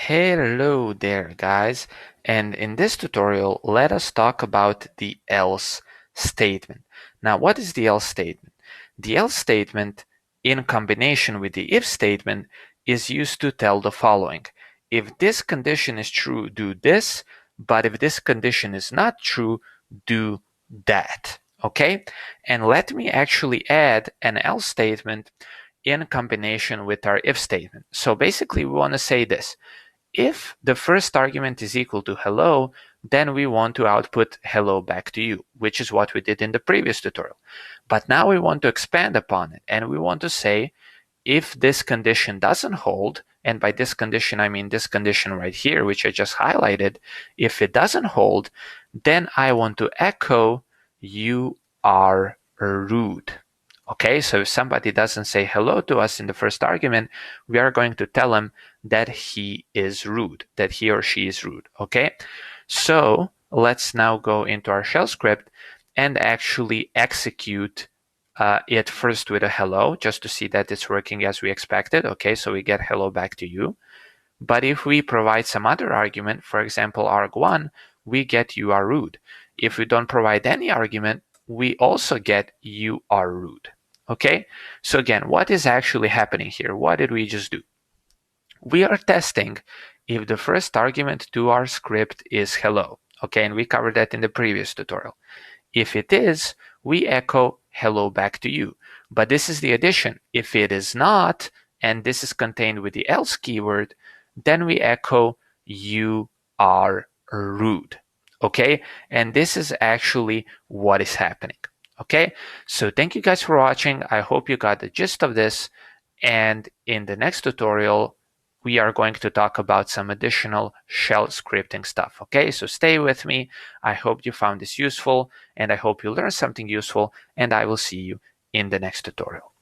Hello there, guys, and in this tutorial let us talk about the else statement. Now, what is the else statement? The else statement, in combination with the if statement, is used to tell the following. If this condition is true, do this, but if this condition is not true, do that. Okay? And let me actually add an else statement in combination with our if statement. So basically we want to say this. If the first argument is equal to hello, then we want to output hello back to you, which is what we did in the previous tutorial. But now we want to expand upon it, and we want to say if this condition doesn't hold, and by this condition I mean this condition right here, which I just highlighted, if it doesn't hold, then I want to echo you are rude. Okay, so if somebody doesn't say hello to us in the first argument, we are going to tell him that he is rude, that he or she is rude. Okay, so let's now go into our shell script and actually execute it first with a hello, just to see that it's working as we expected. Okay, so we get hello back to you. But if we provide some other argument, for example, arg1, we get you are rude. If we don't provide any argument, we also get you are rude. Okay, so again, what is actually happening here? What did we just do? We are testing if the first argument to our script is hello. Okay, and we covered that in the previous tutorial. If it is, we echo hello back to you. But this is the addition. If it is not, and this is contained with the else keyword, then we echo you are rude. Okay, and this is actually what is happening. Okay, so thank you guys for watching. I hope you got the gist of this, and in the next tutorial we are going to talk about some additional shell scripting stuff. Okay, so stay with me. I hope you found this useful, and I hope you learned something useful, and I will see you in the next tutorial.